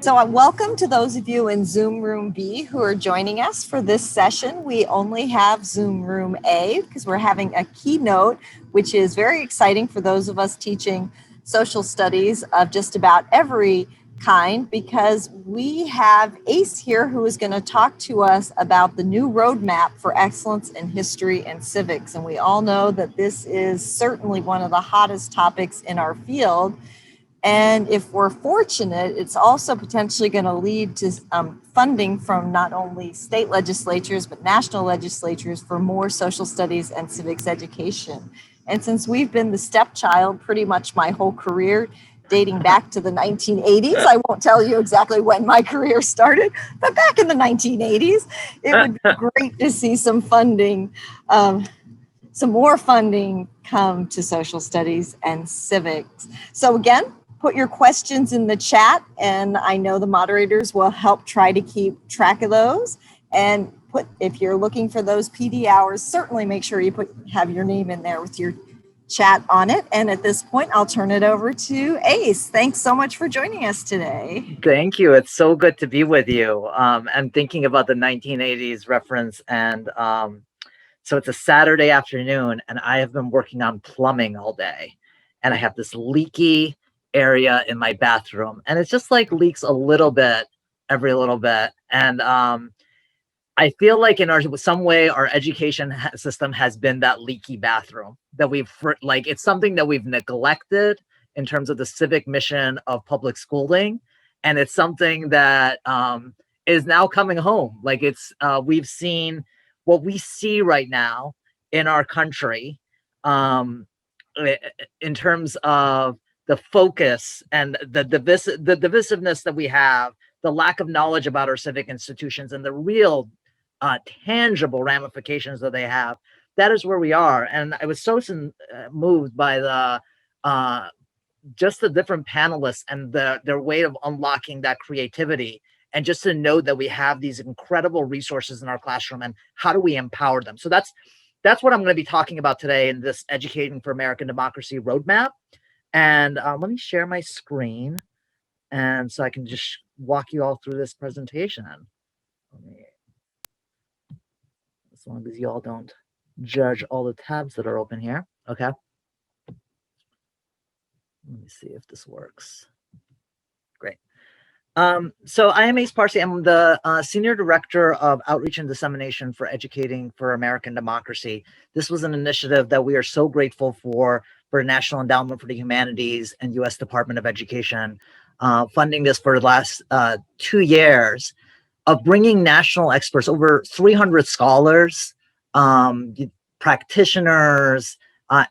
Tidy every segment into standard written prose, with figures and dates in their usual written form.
So welcome to those of you in Zoom Room B who are joining us for this session. We only have Zoom Room A because we're having a keynote, which is very exciting for those of us teaching social studies of just about every kind, because we have Ace here who is going to talk to us about the new roadmap for excellence in history and civics. And we all know that this is certainly one of the hottest topics in our field. And if we're fortunate, it's also potentially going to lead to funding from not only state legislatures, but national legislatures for more social studies and civics education. And since we've been the stepchild pretty much my whole career, dating back to the 1980s, I won't tell you exactly when my career started, but back in the 1980s, it would be great to see some funding, some more funding come to social studies and civics. So again, put your questions in the chat, and I know the moderators will help try to keep track of those. And if you're looking for those PD hours, certainly make sure you have your name in there with your chat on it. And at this point, I'll turn it over to Ace. Thanks so much for joining us today. Thank you. It's so good to be with you. I'm thinking about the 1980s reference, and so it's a Saturday afternoon, and I have been working on plumbing all day, and I have this leaky area in my bathroom, and it's just like leaks a little bit every little bit. And I feel like in some way our education system has been that leaky bathroom that it's something that we've neglected in terms of the civic mission of public schooling, and it's something that is now coming home. Like we've seen what we see right now in our country in terms of the focus and the divisiveness that we have, the lack of knowledge about our civic institutions, and the real tangible ramifications that they have. That is where we are. And I was so moved by just the different panelists and their way of unlocking that creativity, and just to know that we have these incredible resources in our classroom, and how do we empower them. So that's what I'm going to be talking about today in this Educating for American Democracy roadmap. And let me share my screen, and so I can just walk you all through this presentation. As long as you all don't judge all the tabs that are open here. Okay. Let me see if this works. Great. So I am Ace Parsi. I'm the Senior Director of Outreach and Dissemination for Educating for American Democracy. This was an initiative that we are so grateful for National Endowment for the Humanities and U.S. Department of Education, funding this for the last 2 years, of bringing national experts, over 300 scholars, practitioners,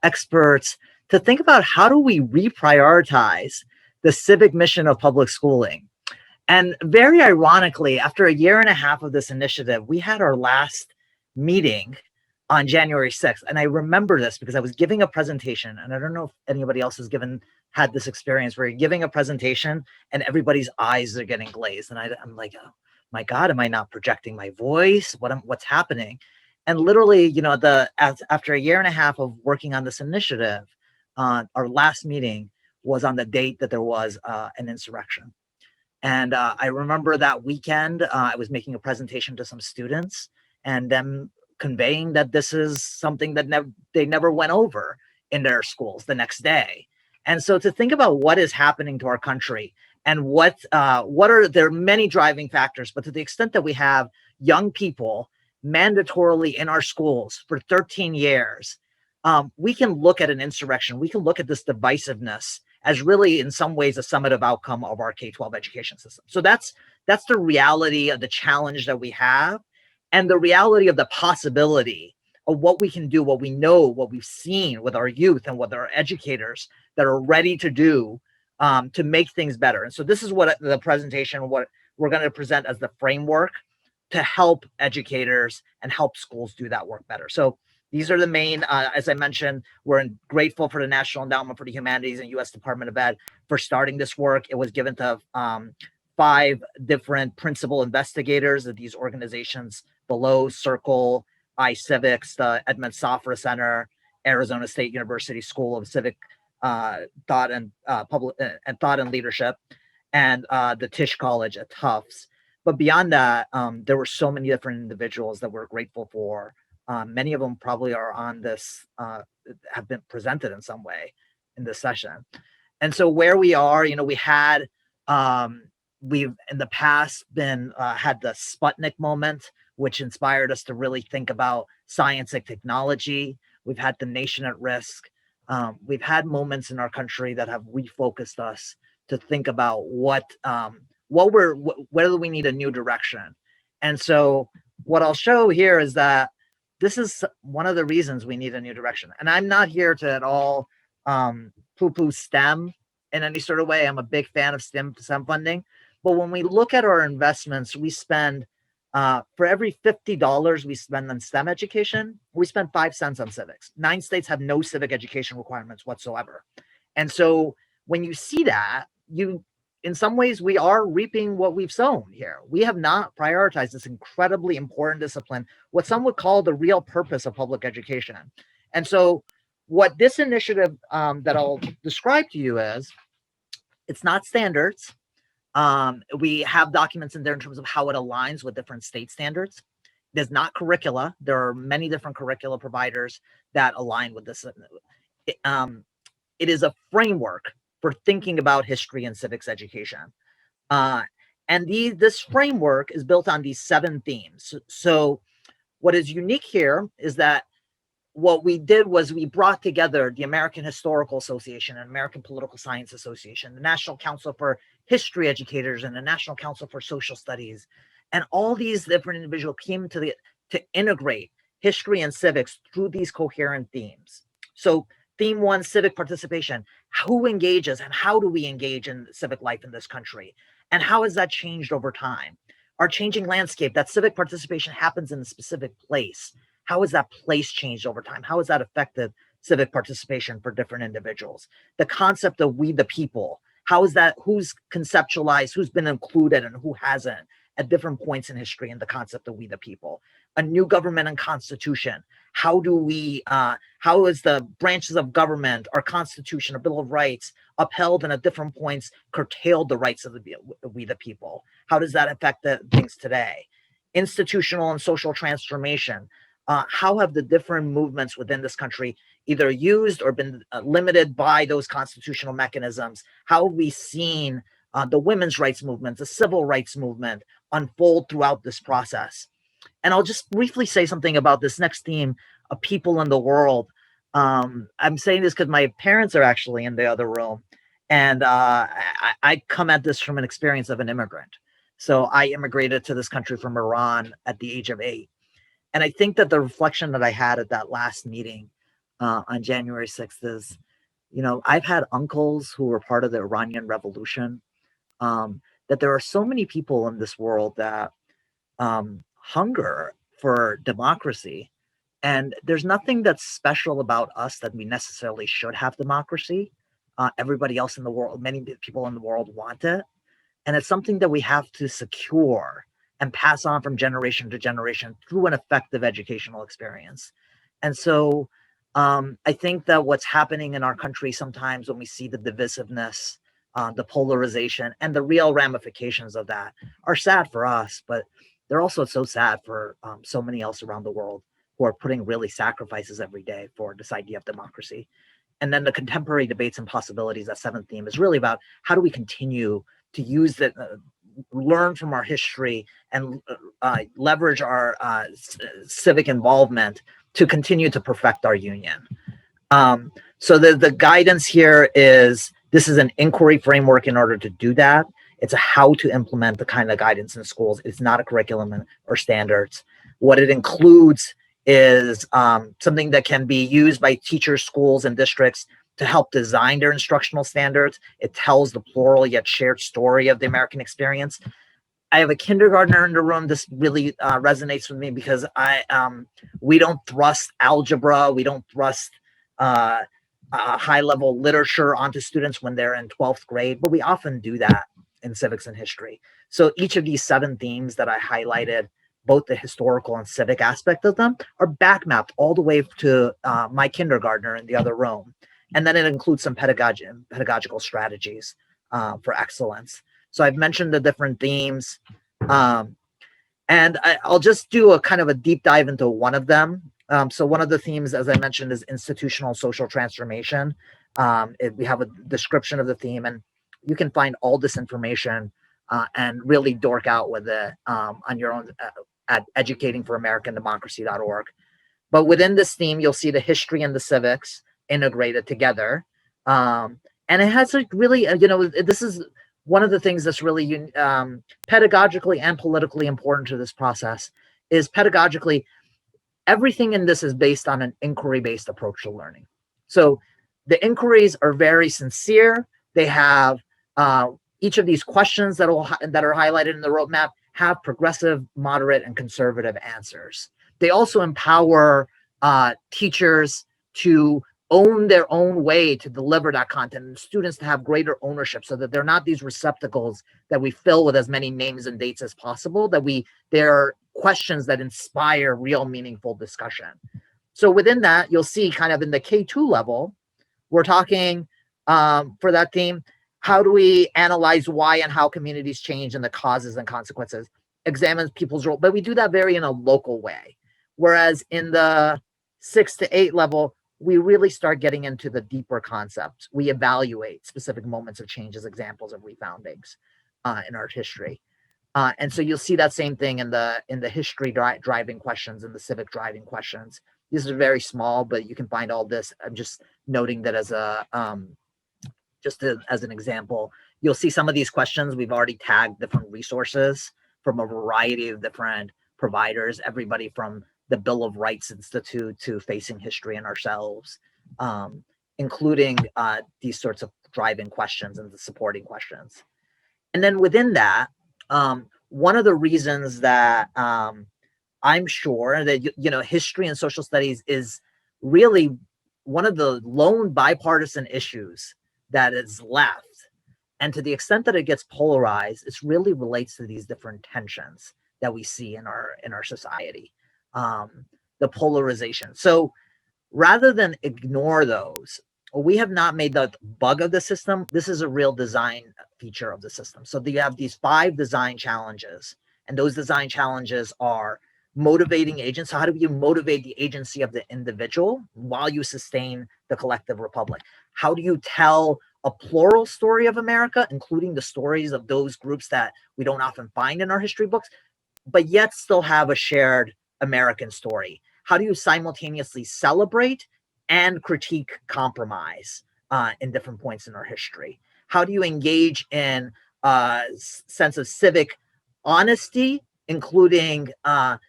experts, to think about how do we reprioritize the civic mission of public schooling. And very ironically, after 1.5 years of this initiative, we had our last meeting on January 6th. And I remember this because I was giving a presentation, and I don't know if anybody else has had this experience where you're giving a presentation and everybody's eyes are getting glazed. And I'm like, oh my God, am I not projecting my voice? What's happening? And literally, after 1.5 years of working on this initiative, our last meeting was on the date that there was an insurrection. And I remember that weekend, I was making a presentation to some students, and them conveying that this is something that they never went over in their schools the next day. And so to think about what is happening to our country, and what are there are many driving factors, but to the extent that we have young people mandatorily in our schools for 13 years, we can look at an insurrection, we can look at this divisiveness as really in some ways a summative outcome of our K-12 education system. So that's the reality of the challenge that we have, and the reality of the possibility of what we can do, what we know, what we've seen with our youth and with our educators that are ready to do to make things better. And so this is what the presentation, what we're going to present as the framework to help educators and help schools do that work better. So these are the main, as I mentioned, we're grateful for the National Endowment for the Humanities and U.S. Department of Ed for starting this work. It was given to 5 different principal investigators of these organizations below: Circle, Civics, the Edmund Safra Center, Arizona State University School of Civic Thought and Thought and Leadership. and the Tisch College at Tufts. But beyond that, there were so many different individuals that we're grateful for. Many of them probably are on this, have been presented in some way in this session. And so where we are, we had, we've in the past been had the Sputnik moment, which inspired us to really think about science and technology. We've had the nation at risk. We've had moments in our country that have refocused us to think about where do we need a new direction. And so what I'll show here is that this is one of the reasons we need a new direction. And I'm not here to at all poo-poo STEM in any sort of way. I'm a big fan of STEM funding. But when we look at our investments, we spend for every $50 we spend on STEM education, we spend 5 cents on civics. 9 states have no civic education requirements whatsoever. And so when you see that, in some ways, we are reaping what we've sown here. We have not prioritized this incredibly important discipline, what some would call the real purpose of public education. And so what this initiative that I'll describe to you is, it's not standards. We have documents in there in terms of how it aligns with different state standards. It is not curricula. There are many different curricula providers that align with this. It is a framework for thinking about history and civics education. And this framework is built on these 7 themes. So what is unique here is that what we did was we brought together the American Historical Association and American Political Science Association, the National Council for History Educators, and the National Council for Social Studies. And all these different individuals came to integrate history and civics through these coherent themes. So theme 1, civic participation. Who engages and how do we engage in civic life in this country? And how has that changed over time? Our changing landscape, that civic participation happens in a specific place. How has that place changed over time? How has that affected civic participation for different individuals? The concept of we the people, how is that, who's conceptualized, who's been included and who hasn't at different points in history in the concept of we the people? A new government and constitution. How is the branches of government, our constitution, our Bill of Rights upheld and at different points curtailed the rights of we the people? How does that affect things today? Institutional and social transformation. How have the different movements within this country either used or been limited by those constitutional mechanisms? How have we seen the women's rights movement, the civil rights movement unfold throughout this process? And I'll just briefly say something about this next theme, people in the world. I'm saying this because my parents are actually in the other room, and I come at this from an experience of an immigrant. So I immigrated to this country from Iran at the age of 8. And I think that the reflection that I had at that last meeting on January 6th is, I've had uncles who were part of the Iranian Revolution, that there are so many people in this world that hunger for democracy. And there's nothing that's special about us that we necessarily should have democracy. Everybody else in the world, many people in the world want it. And it's something that we have to secure and pass on from generation to generation through an effective educational experience. And so I think that what's happening in our country sometimes when we see the divisiveness, the polarization, and the real ramifications of that are sad for us, but they're also so sad for so many else around the world who are putting really sacrifices every day for this idea of democracy. And then the contemporary debates and possibilities, that 7th theme, is really about how do we continue to use that, learn from our history and leverage our civic involvement to continue to perfect our union. So the guidance here is, this is an inquiry framework in order to do that. It's a how to implement the kind of guidance in schools. It's not a curriculum or standards. What it includes is something that can be used by teachers, schools, and districts to help design their instructional standards. It tells the plural yet shared story of the American experience. I have a kindergartner in the room. This really resonates with me because we don't thrust algebra. We don't thrust high-level literature onto students when they're in 12th grade, but we often do that in civics and history. So each of these 7 themes that I highlighted, both the historical and civic aspect of them, are back mapped all the way to my kindergartner in the other room. And then it includes some pedagogical strategies for excellence. So I've mentioned the different themes. And I'll just do a kind of a deep dive into one of them. So one of the themes, as I mentioned, is institutional social transformation. We have a description of the theme, and you can find all this information and really dork out with it on your own at educatingforamericandemocracy.org. But within this theme, you'll see the history and the civics integrated together. And it has like really, this is one of the things that's really pedagogically and politically important to this process is pedagogically, everything in this is based on an inquiry-based approach to learning. So the inquiries are very sincere. They have each of these questions that are highlighted in the roadmap have progressive, moderate, and conservative answers. They also empower teachers to own their own way to deliver that content, and students to have greater ownership, so that they're not these receptacles that we fill with as many names and dates as possible, that they're questions that inspire real meaningful discussion. So within that, you'll see kind of in the K2 level, we're talking for that theme, how do we analyze why and how communities change and the causes and consequences, examines people's role, but we do that very in a local way. Whereas in the 6 to 8 level, we really start getting into the deeper concepts. We evaluate specific moments of change as examples of refoundings in art history. And so you'll see that same thing in the history driving questions and the civic driving questions. These are very small, but you can find all this. I'm just noting that as as an example. You'll see some of these questions. We've already tagged different resources from a variety of different providers, everybody from the Bill of Rights Institute to Facing History and Ourselves, including these sorts of driving questions and the supporting questions. And then within that, one of the reasons that I'm sure that history and social studies is really one of the lone bipartisan issues that is left, and to the extent that it gets polarized, it really relates to these different tensions that we see in our society, the polarization. So rather than ignore those, we have not made the bug of the system. This is a real design feature of the system. So you have these 5 design challenges, and those design challenges are motivating agents. So how do you motivate the agency of the individual while you sustain the collective republic? How do you tell a plural story of America, including the stories of those groups that we don't often find in our history books, but yet still have a shared American story? How do you simultaneously celebrate and critique compromise in different points in our history? How do you engage in a sense of civic honesty, including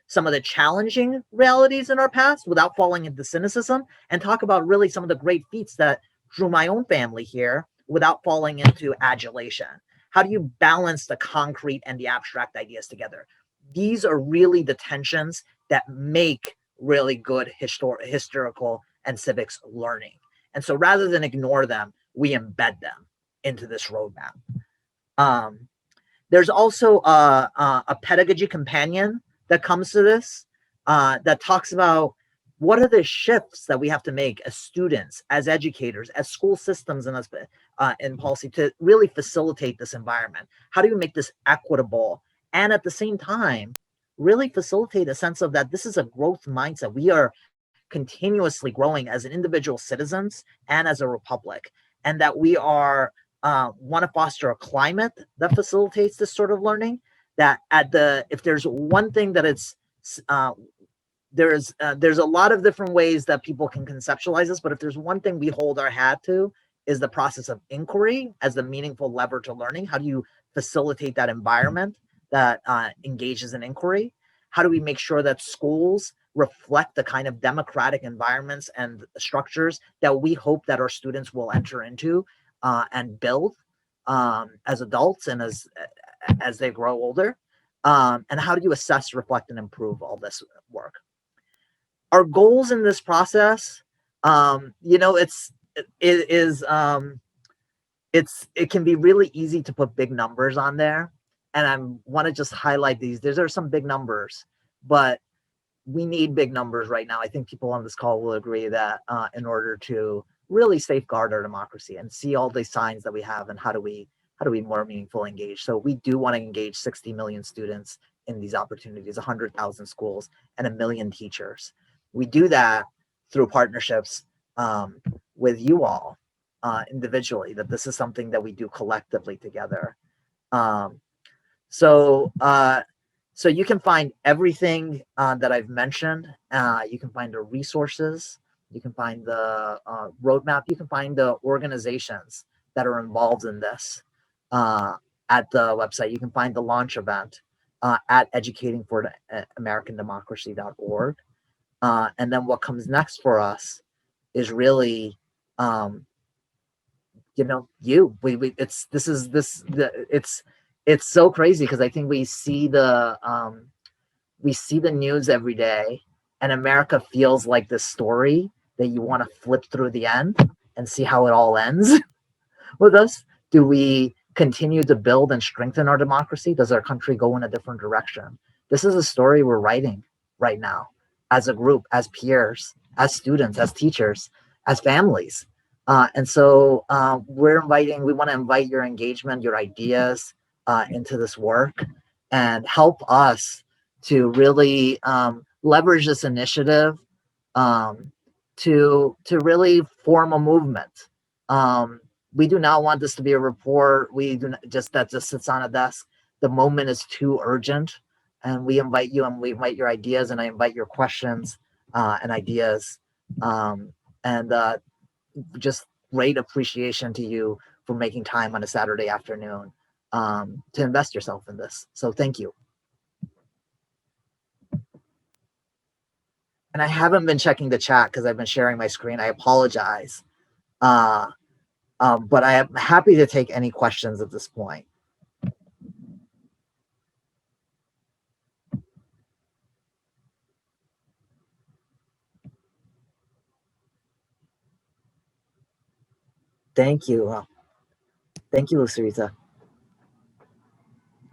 some of the challenging realities in our past without falling into cynicism, and talk about really some of the great feats that drew my own family here without falling into adulation? How do you balance the concrete and the abstract ideas together? These are really the tensions that make really good historical and civics learning. And so rather than ignore them, we embed them into this roadmap. There's also a pedagogy companion that comes to this that talks about what are the shifts that we have to make as students, as educators, as school systems, and as in policy to really facilitate this environment. How do you make this equitable and at the same time really facilitate a sense of that this is a growth mindset? We are continuously growing as an individual citizens and as a republic, and that we are want to foster a climate that facilitates this sort of learning. That if there's one thing that it's there's a lot of different ways that people can conceptualize this, but if there's one thing we hold our hat to, is the process of inquiry as the meaningful lever to learning. How do you facilitate that environment that engages in inquiry? How do we make sure that schools reflect the kind of democratic environments and structures that we hope that our students will enter into and build as adults and as they grow older? And how do you assess, reflect, and improve all this work? Our goals in this process, it can be really easy to put big numbers on there, and I want to just highlight these. These are some big numbers, but we need big numbers right now. I think people on this call will agree that in order to really safeguard our democracy and see all the signs that we have, and how do we how do we more meaningfully engage? So we do want to engage 60 million students in these opportunities, 100,000 schools, and 1 million teachers. We do that through partnerships with you all individually, that this is something that we do collectively together. Um, so, so you can find everything that I've mentioned. You can find the resources, you can find the roadmap, you can find the organizations that are involved in this at the website. You can find the launch event at educatingforamerican-democracy.org. And then what comes next for us is really, it's so crazy because I think we see the news every day, and America feels like this story that you want to flip through the end and see how it all ends with us. Do we continue to build and strengthen our democracy? Does our country go in a different direction? This is a story we're writing right now as a group, as peers, as students, as teachers, as families. And so we want to invite your engagement, your ideas into this work, and help us to really leverage this initiative to really form a movement. We do not want this to be a report. We do not, that just sits on a desk. The moment is too urgent, and we invite you, and we invite your ideas, and I invite your questions and ideas, and just great appreciation to you for making time on a Saturday afternoon to invest yourself in this. So thank you. And I haven't been checking the chat because I've been sharing my screen. I apologize. But I am happy to take any questions at this point. Thank you. Thank you, Lucirita.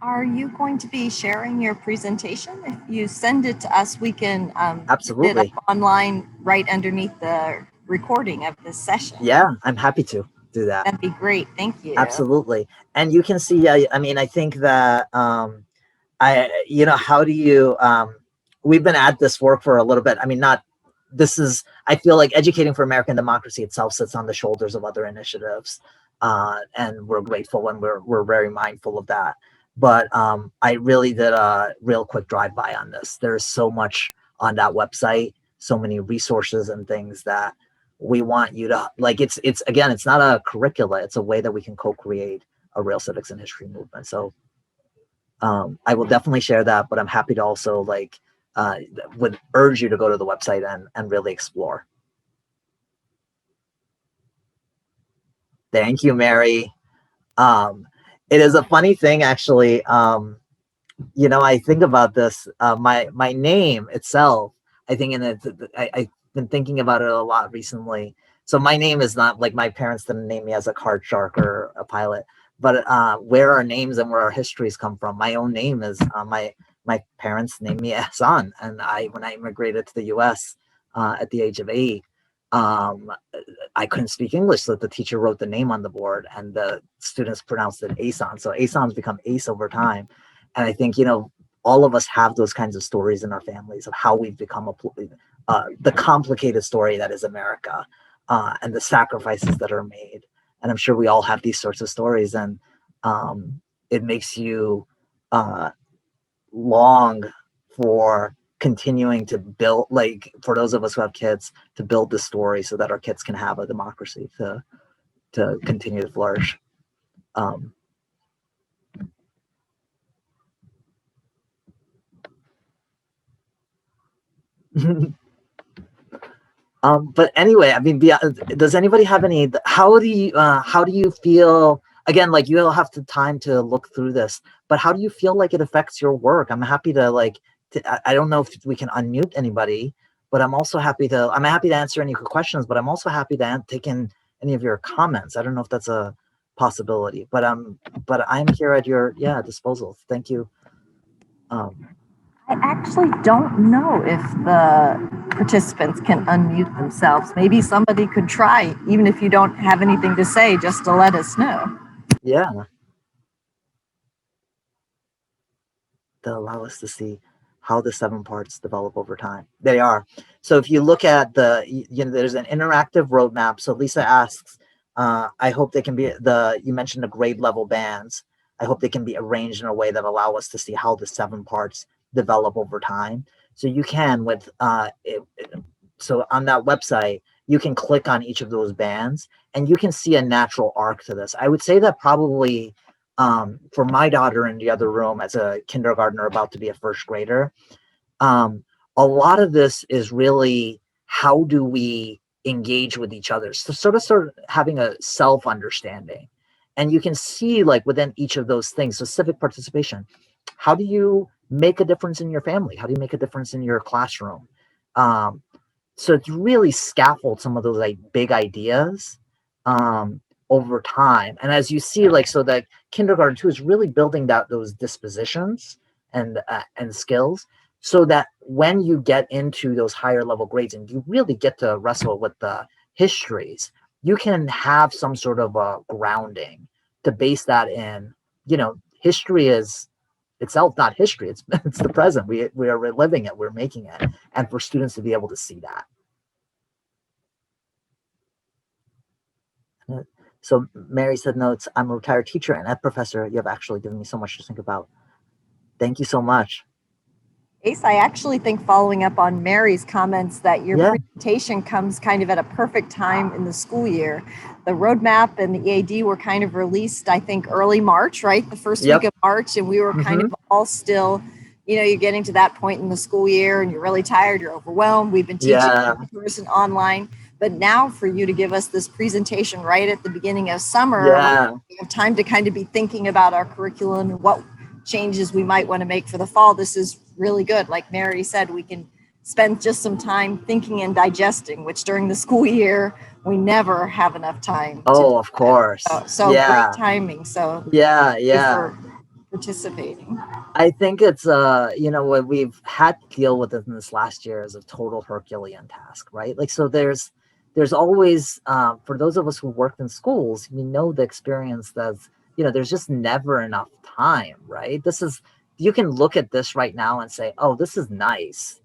Are you going to be sharing your presentation? If you send it to us, we can absolutely put it up online right underneath the recording of this session. Yeah, I'm happy to do that. That'd be great. Thank you. Absolutely. And you can see, I mean, I think that, how do you, we've been at this work for a little bit. I mean, I feel like Educating for American Democracy itself sits on the shoulders of other initiatives. And we're grateful, and we're very mindful of that. But I really did a real quick drive-by on this. There's so much on that website, so many resources and things that we want you to, like, it's again, it's not a curricula, it's a way that we can co-create a real civics and history movement. So I will definitely share that, but I'm happy to also would urge you to go to the website and really explore. Thank you, Mary. It is a funny thing, actually. I think about this. My name itself, I think, I've been thinking about it a lot recently. So my name is not like, my parents didn't name me as a card shark or a pilot, but where our names and where our histories come from. My own name is my parents named me Ehsan, and when I immigrated to the U.S. At the age of 8. I couldn't speak English, so the teacher wrote the name on the board, and the students pronounced it Asan. So Asan's become Ace over time. And I think, all of us have those kinds of stories in our families of how we've become the complicated story that is America, and the sacrifices that are made. And I'm sure we all have these sorts of stories, and it makes you long for continuing to build, like, for those of us who have kids, to build the story so that our kids can have a democracy to continue to flourish. But anyway, I mean, does anybody have any? How do you feel? Again, like, you'll have to time to look through this, but how do you feel like it affects your work? I'm happy to I don't know if we can unmute anybody, but I'm happy to answer any questions, but I'm also happy to take in any of your comments. I don't know if that's a possibility, but I'm here at your disposal. Thank you. I actually don't know if the participants can unmute themselves. Maybe somebody could try, even if you don't have anything to say, just to let us know. Yeah. that allow us to see how the 7 parts develop over time. They are. So if you look at there's an interactive roadmap. So Lisa asks, I hope they can be you mentioned the grade level bands. I hope they can be arranged in a way that allow us to see how the 7 parts develop over time. So you can so on that website, you can click on each of those bands and you can see a natural arc to this. I would say that probably for my daughter in the other room as a kindergartner about to be a first grader, a lot of this is really how do we engage with each other. So sort of having a self-understanding. And you can see like within each of those things, so civic participation, how do you make a difference in your family? How do you make a difference in your classroom? So it's really scaffold some of those like big ideas over time. And as you see, like, so that kindergarten too is really building out those dispositions and skills so that when you get into those higher level grades and you really get to wrestle with the histories, you can have some sort of a grounding to base that in. History is itself not history. It's the present. We are reliving it. We're making it, and for students to be able to see that. So Mary said notes. I'm a retired teacher and ed professor. You have actually given me so much to think about. Thank you so much. Ace, I actually think following up on Mary's comments that your presentation comes kind of at a perfect time in the school year. The roadmap and the EAD were kind of released, I think, early March, right? The first week of March, and we were kind of all still, you're getting to that point in the school year and you're really tired, you're overwhelmed. We've been teaching in person online, but now for you to give us this presentation right at the beginning of summer, we have time to kind of be thinking about our curriculum and what changes we might want to make for the fall. This is really good. Like Mary said, we can spend just some time thinking and digesting, which during the school year, we never have enough time. Of course. So great timing. So thank you for participating. I think it's what we've had to deal with in this last year is a total Herculean task, right? Like, so there's always for those of us who worked in schools, the experience that there's just never enough time, right? You can look at this right now and say, oh, this is nice,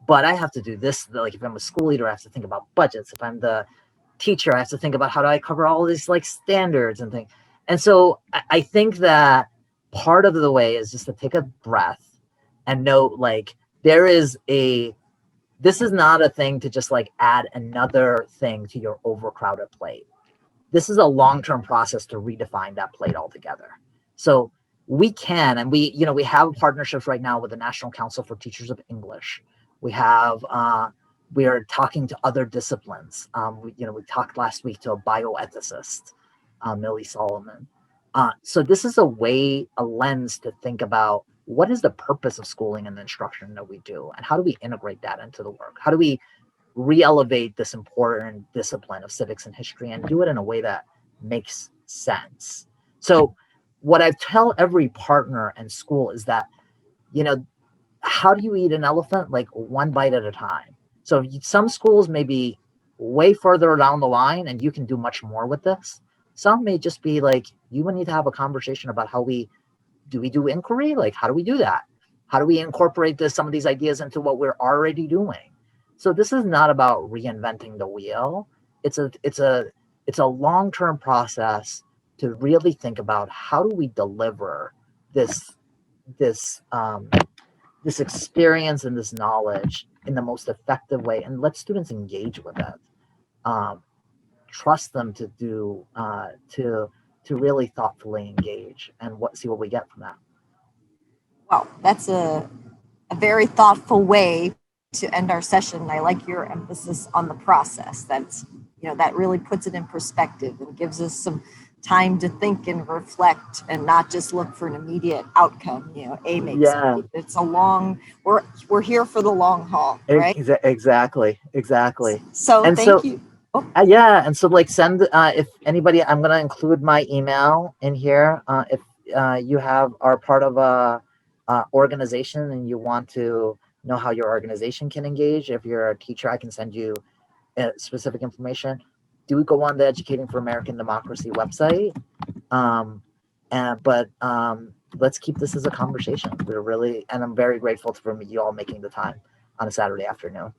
but I have to do this. Like, if I'm a school leader, I have to think about budgets. If I'm the teacher, I have to think about how do I cover all these like standards and things. And so I think that part of the way is just to take a breath and know, like, this is not a thing to just like add another thing to your overcrowded plate. This is a long-term process to redefine that plate altogether. So we can, and we have partnerships right now with the National Council for Teachers of English. We are talking to other disciplines. We talked last week to a bioethicist, Millie Solomon. So this is a lens to think about what is the purpose of schooling and the instruction that we do, and how do we integrate that into the work? How do we re-elevate this important discipline of civics and history and do it in a way that makes sense? So what I tell every partner and school is that, how do you eat an elephant? Like, one bite at a time. So some schools may be way further down the line and you can do much more with this. Some may just be like, you need to have a conversation about how we do inquiry? Like, how do we do that? How do we incorporate some of these ideas into what we're already doing? So this is not about reinventing the wheel. It's a long-term process to really think about how do we deliver this experience and this knowledge in the most effective way, and let students engage with it. Trust them to do to really thoughtfully engage and see what we get from that. Well, that's a very thoughtful way to end our session. I like your emphasis on the process. That's, that really puts it in perspective and gives us some time to think and reflect and not just look for an immediate outcome. A makes B. It's a long, we're here for the long haul, right? Exactly. So and thank you. And so like send if anybody, I'm gonna include my email in here. If you are part of a organization and you want to know how your organization can engage, if you're a teacher, I can send you specific information. Do go on the Educating for American Democracy website. let's keep this as a conversation. And I'm very grateful for you all making the time on a Saturday afternoon.